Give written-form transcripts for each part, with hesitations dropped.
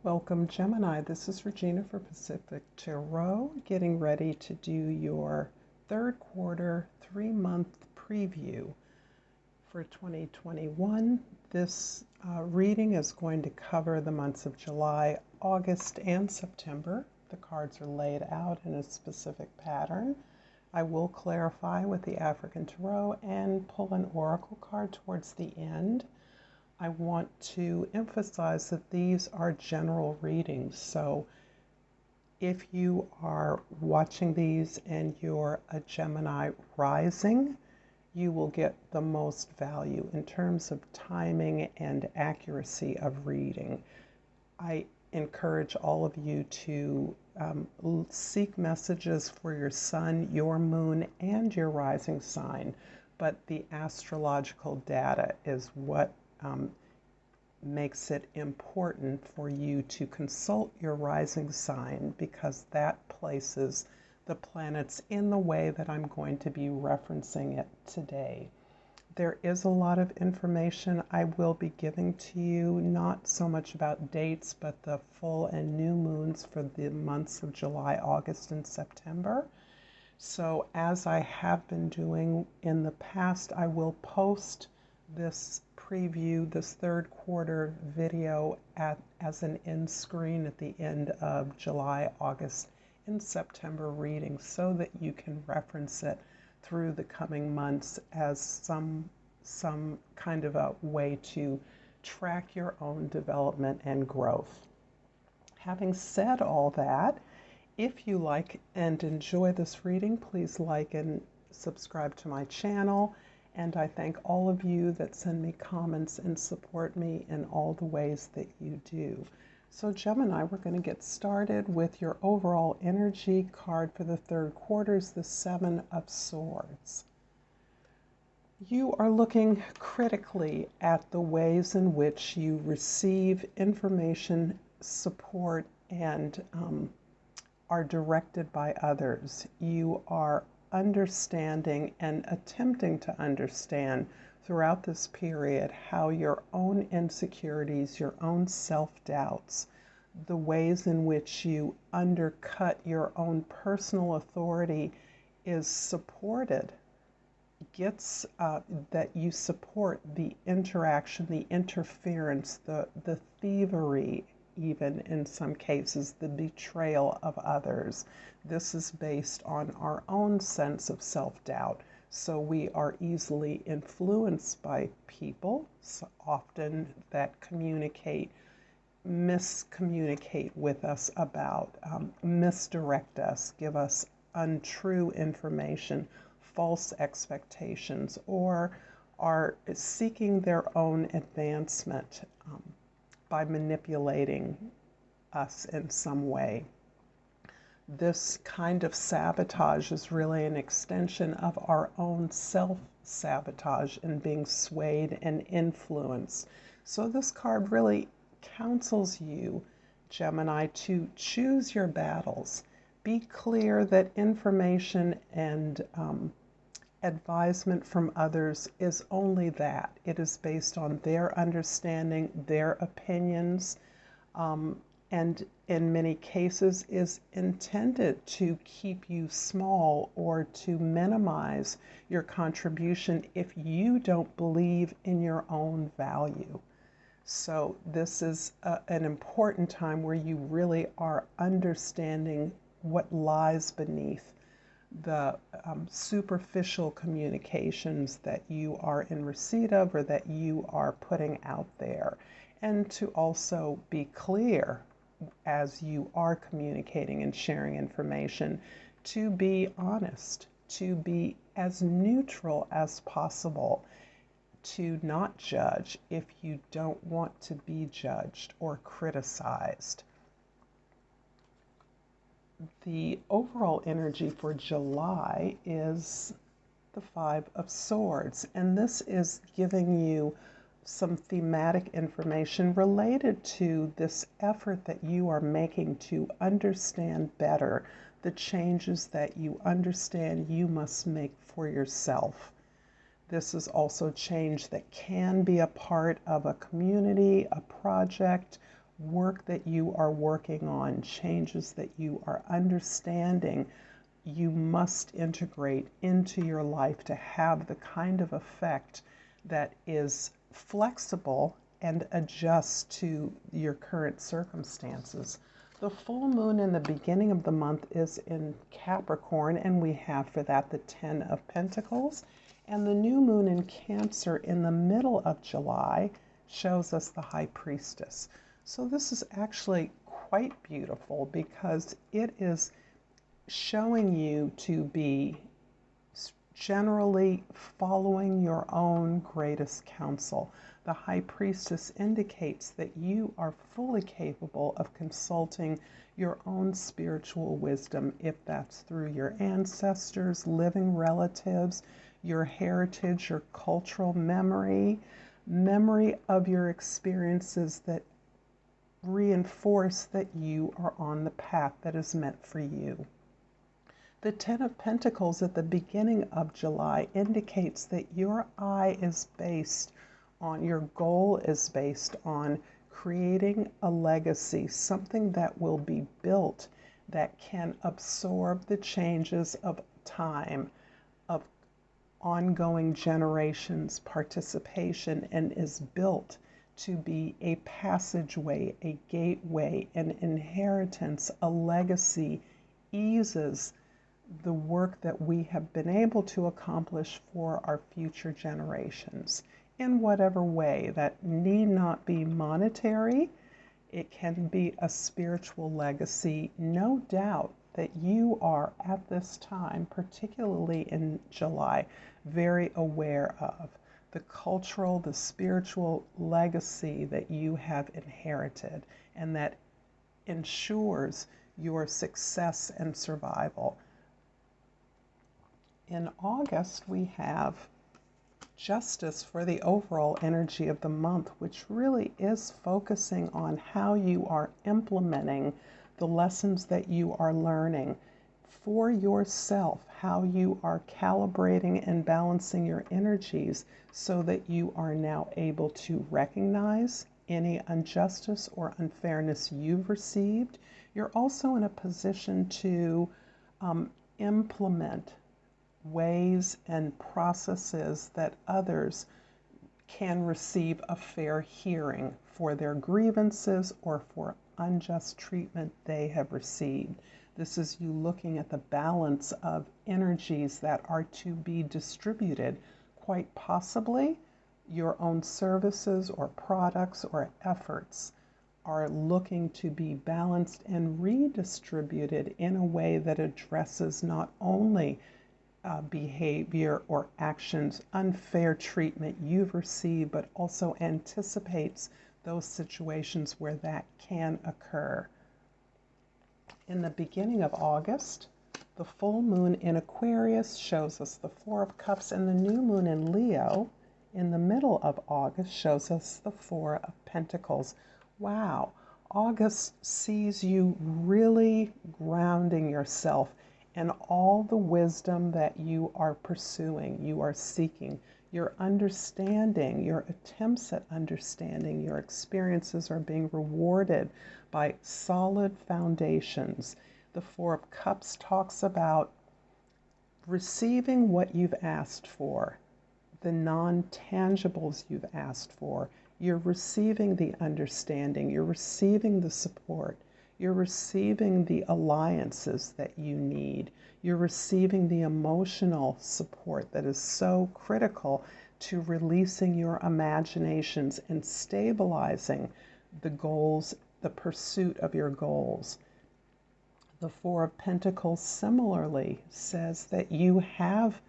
Welcome, Gemini. This is Regina for Pacific Tarot, getting ready to do your third quarter, 3-month preview for 2021. This reading is going to cover the months of July, August, and September. The cards are laid out in a specific pattern. I will clarify with the African Tarot and pull an oracle card towards the end. I want to emphasize that these are general readings, so if you are watching these and you're a Gemini rising, you will get the most value in terms of timing and accuracy of reading. I encourage all of you to seek messages for your sun, your moon, and your rising sign, but the astrological data is what makes it important for you to consult your rising sign, because that places the planets in the way that I'm going to be referencing it today. There is a lot of information I will be giving to you, not so much about dates, but the full and new moons for the months of July, August, and September. So as I have been doing in the past, I will post this preview, this third quarter video as an end screen at the end of July, August, and September readings, so that you can reference it through the coming months as some kind of a way to track your own development and growth. Having said all that, if you like and enjoy this reading, please like and subscribe to my channel. And I thank all of you that send me comments and support me in all the ways that you do. So Gemini, we're going to get started with your overall energy card for the third quarter, is the Seven of Swords. You are looking critically at the ways in which you receive information, support, and are directed by others. You are understanding and attempting to understand throughout this period how your own insecurities, your own self-doubts, the ways in which you undercut your own personal authority is supported, that you support the interaction, the interference, the thievery, even in some cases, the betrayal of others. This is based on our own sense of self-doubt. So we are easily influenced by people, so often that miscommunicate with us about, misdirect us, give us untrue information, false expectations, or are seeking their own advancement by manipulating us in some way. This kind of sabotage is really an extension of our own self-sabotage and being swayed and influenced. So this card really counsels you, Gemini, to choose your battles. Be clear that information and advisement from others is only that. It is based on their understanding, their opinions, and in many cases is intended to keep you small or to minimize your contribution if you don't believe in your own value. So this is an important time where you really are understanding what lies beneath the superficial communications that you are in receipt of or that you are putting out there, and to also be clear as you are communicating and sharing information, to be honest, to be as neutral as possible, to not judge if you don't want to be judged or criticized. The overall energy for July is the Five of Swords, and this is giving you some thematic information related to this effort that you are making to understand better the changes that you understand you must make for yourself. This is also change that can be a part of a community, a project, work that you are working on, changes that you are understanding, you must integrate into your life to have the kind of effect that is flexible and adjusts to your current circumstances. The full moon in the beginning of the month is in Capricorn, and we have for that the Ten of Pentacles. And the new moon in Cancer in the middle of July shows us the High Priestess. So this is actually quite beautiful because it is showing you to be generally following your own greatest counsel. The High Priestess indicates that you are fully capable of consulting your own spiritual wisdom, if that's through your ancestors, living relatives, your heritage, your cultural memory of your experiences that reinforce that you are on the path that is meant for you. The Ten of Pentacles at the beginning of July indicates that your goal is based on creating a legacy, something that will be built that can absorb the changes of time, of ongoing generations' participation, and is built to be a passageway, a gateway, an inheritance, a legacy, eases the work that we have been able to accomplish for our future generations in whatever way. That need not be monetary. It can be a spiritual legacy. No doubt that you are at this time, particularly in July, very aware of the cultural, the spiritual legacy that you have inherited, and that ensures your success and survival. In August, we have Justice for the overall energy of the month, which really is focusing on how you are implementing the lessons that you are learning for yourself, how you are calibrating and balancing your energies so that you are now able to recognize any injustice or unfairness you've received. You're also in a position to implement ways and processes that others can receive a fair hearing for their grievances or for unjust treatment they have received. This is you looking at the balance of energies that are to be distributed. Quite possibly, your own services or products or efforts are looking to be balanced and redistributed in a way that addresses not only behavior or actions, unfair treatment you've received, but also anticipates those situations where that can occur. In the beginning of August, the full moon in Aquarius shows us the Four of Cups, and the new moon in Leo in the middle of August shows us the Four of Pentacles. Wow, August sees you really grounding yourself and all the wisdom that you are pursuing, you are seeking, your understanding, your attempts at understanding, your experiences are being rewarded by solid foundations. The Four of Cups talks about receiving what you've asked for, the non-tangibles you've asked for. You're receiving the understanding, you're receiving the support. You're receiving the alliances that you need. You're receiving the emotional support that is so critical to releasing your imaginations and stabilizing the goals, the pursuit of your goals. The Four of Pentacles similarly says that you have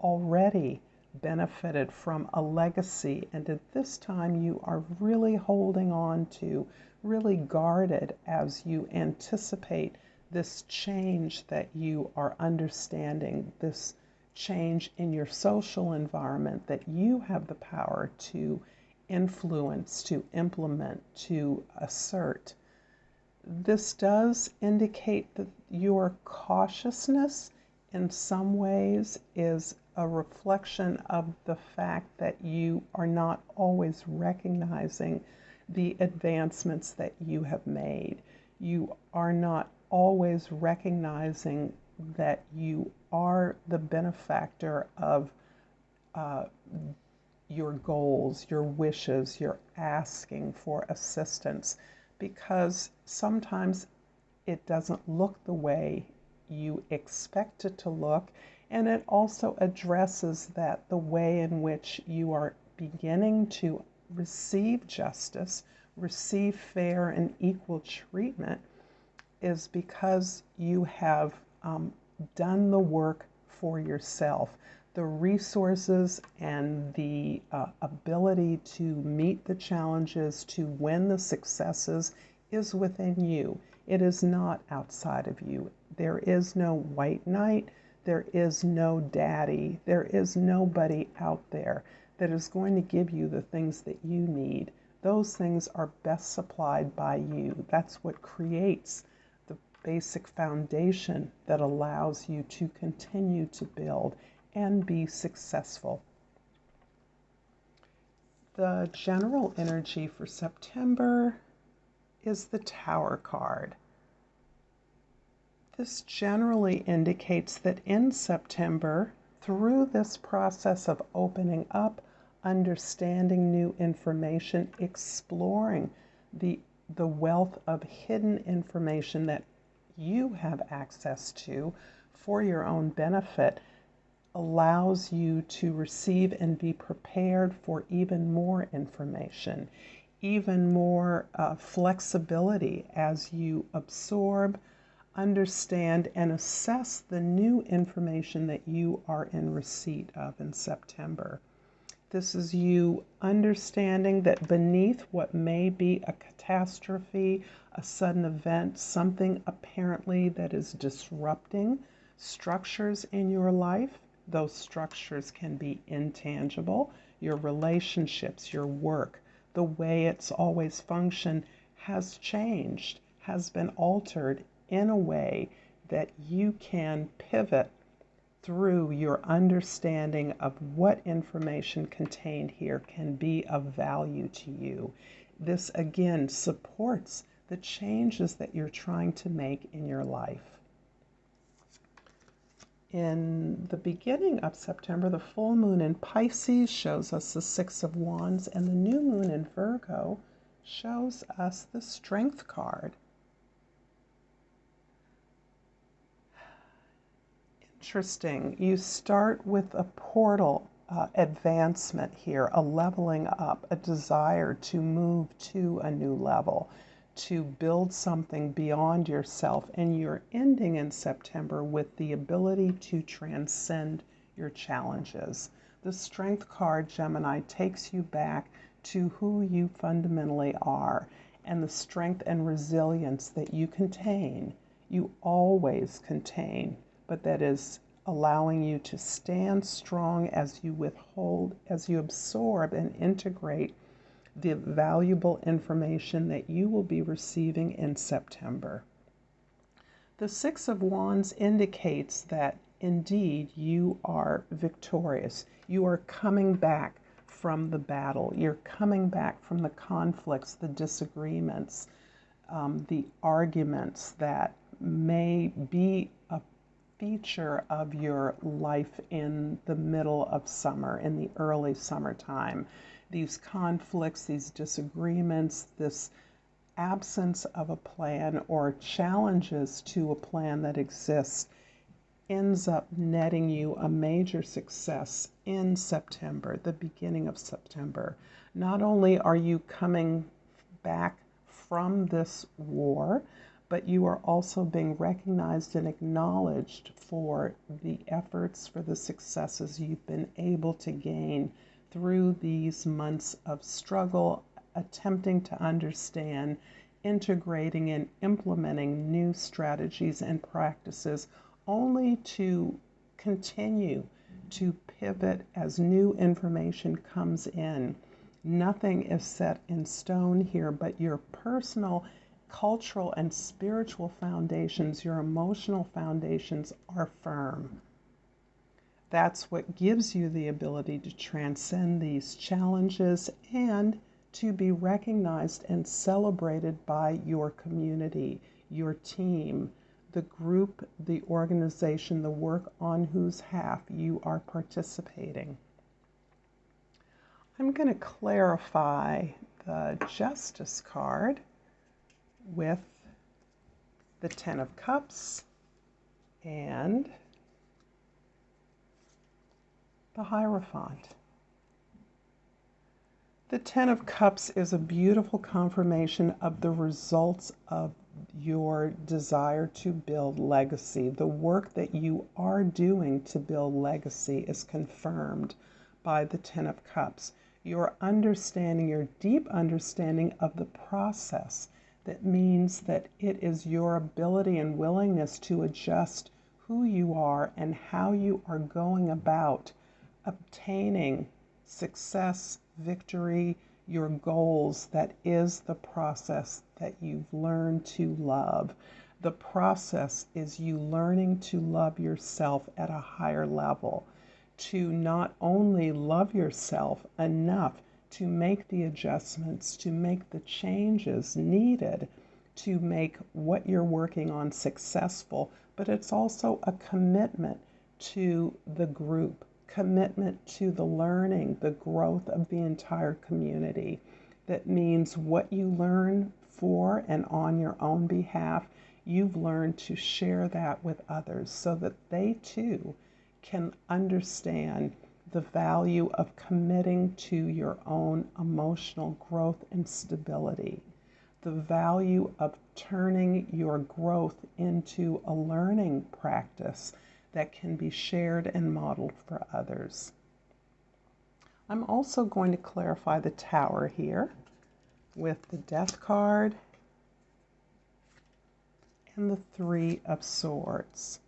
already benefited from a legacy, and at this time you are really holding on to, really guarded as you anticipate this change that you are understanding, this change in your social environment that you have the power to influence, to implement, to assert. This does indicate that your cautiousness in some ways is a reflection of the fact that you are not always recognizing the advancements that you have made. You are not always recognizing that you are the benefactor of your goals, your wishes, you're asking for assistance, because sometimes it doesn't look the way you expect it to look. And it also addresses that the way in which you are beginning to receive justice, receive fair and equal treatment, is because you have done the work for yourself. The resources and the ability to meet the challenges, to win the successes, is within you. It is not outside of you. There is no white knight. There is no daddy. There is nobody out there that is going to give you the things that you need. Those things are best supplied by you. That's what creates the basic foundation that allows you to continue to build and be successful. The general energy for September is the Tower card. This generally indicates that in September, through this process of opening up, understanding new information, exploring the wealth of hidden information that you have access to for your own benefit, allows you to receive and be prepared for even more information, even more flexibility as you absorb, understand, and assess the new information that you are in receipt of in September. This is you understanding that beneath what may be a catastrophe, a sudden event, something apparently that is disrupting structures in your life. Those structures can be intangible. Your relationships, your work, the way it's always functioned has changed, has been altered in a way that you can pivot through your understanding of what information contained here can be of value to you. This again supports the changes that you're trying to make in your life. In the beginning of September, the full moon in Pisces shows us the Six of Wands, and the new moon in Virgo shows us the Strength card. Interesting. You start with a portal advancement here, a leveling up, a desire to move to a new level, to build something beyond yourself, and you're ending in September with the ability to transcend your challenges. The Strength card, Gemini, takes you back to who you fundamentally are and the strength and resilience that you contain, you always contain, but that is allowing you to stand strong as you withhold, as you absorb and integrate the valuable information that you will be receiving in September. The Six of Wands indicates that indeed you are victorious. You are coming back from the battle. You're coming back from the conflicts, the disagreements, the arguments that may be a feature of your life in the middle of summer, in the early summertime. These conflicts, these disagreements, this absence of a plan or challenges to a plan that exists ends up netting you a major success in September, the beginning of September. Not only are you coming back from this war, but you are also being recognized and acknowledged for the efforts, for the successes you've been able to gain through these months of struggle, attempting to understand, integrating and implementing new strategies and practices, only to continue to pivot as new information comes in. Nothing is set in stone here, but your personal, cultural, and spiritual foundations, your emotional foundations are firm. That's what gives you the ability to transcend these challenges and to be recognized and celebrated by your community, your team, the group, the organization, the work on whose half you are participating. I'm going to clarify the Justice card with the Ten of Cups and the Hierophant. The Ten of Cups is a beautiful confirmation of the results of your desire to build legacy. The work that you are doing to build legacy is confirmed by the Ten of Cups. Your understanding, your deep understanding of the process, that means that it is your ability and willingness to adjust who you are and how you are going about obtaining success, victory, your goals, that is the process that you've learned to love. The process is you learning to love yourself at a higher level, to not only love yourself enough to make the adjustments, to make the changes needed to make what you're working on successful, but it's also a commitment to the group, commitment to the learning, the growth of the entire community. That means what you learn for and on your own behalf, you've learned to share that with others so that they too can understand the value of committing to your own emotional growth and stability, the value of turning your growth into a learning practice that can be shared and modeled for others. I'm also going to clarify the Tower here with the Death card and the Three of Swords.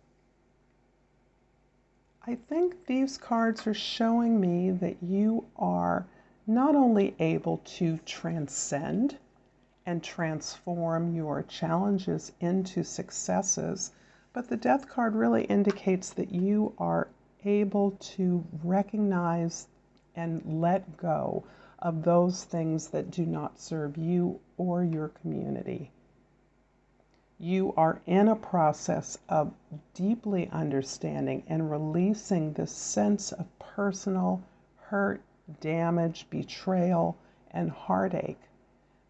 I think these cards are showing me that you are not only able to transcend and transform your challenges into successes, but the Death card really indicates that you are able to recognize and let go of those things that do not serve you or your community. You are in a process of deeply understanding and releasing this sense of personal hurt, damage, betrayal, and heartache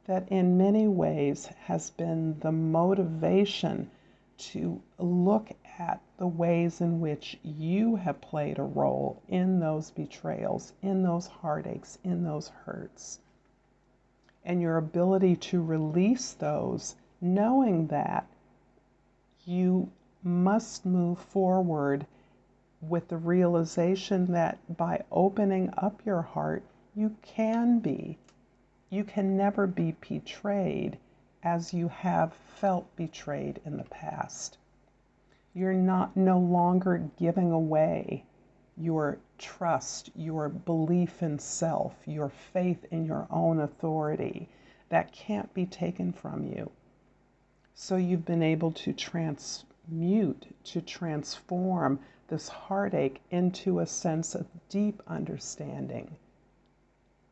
that in many ways has been the motivation to look at the ways in which you have played a role in those betrayals, in those heartaches, in those hurts. And your ability to release those, knowing that you must move forward with the realization that by opening up your heart, you can never be betrayed as you have felt betrayed in the past. You're no longer giving away your trust, your belief in self, your faith in your own authority. That can't be taken from you. So you've been able to transmute, to transform this heartache into a sense of deep understanding.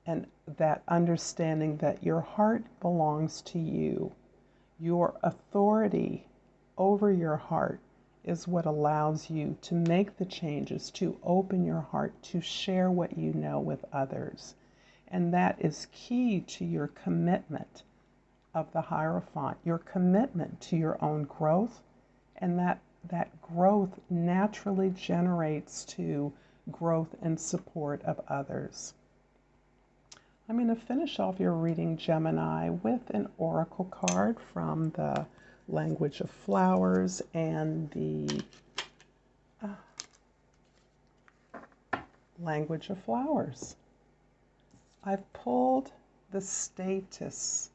And that understanding that your heart belongs to you. Your authority over your heart is what allows you to make the changes, to open your heart, to share what you know with others. And that is key to your commitment of the Hierophant, your commitment to your own growth, and that growth naturally generates to growth and support of others. I'm going to finish off your reading, Gemini, with an oracle card from the Language of Flowers and the Language of Flowers. I've pulled the Status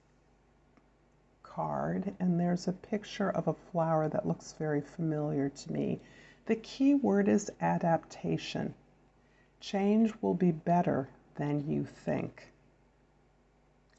card, and there's a picture of a flower that looks very familiar to me. The key word is adaptation. Change will be better than you think.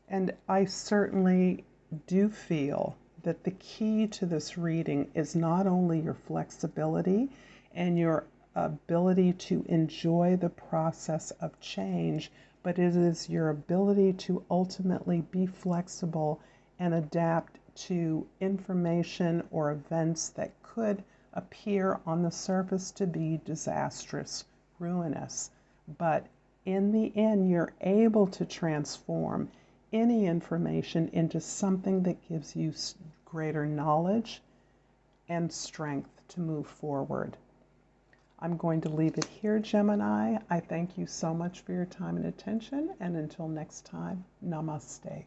And I certainly do feel that the key to this reading is not only your flexibility and your ability to enjoy the process of change, but it is your ability to ultimately be flexible and adapt to information or events that could appear on the surface to be disastrous, ruinous. But in the end, you're able to transform any information into something that gives you greater knowledge and strength to move forward. I'm going to leave it here, Gemini. I thank you so much for your time and attention, and until next time, namaste.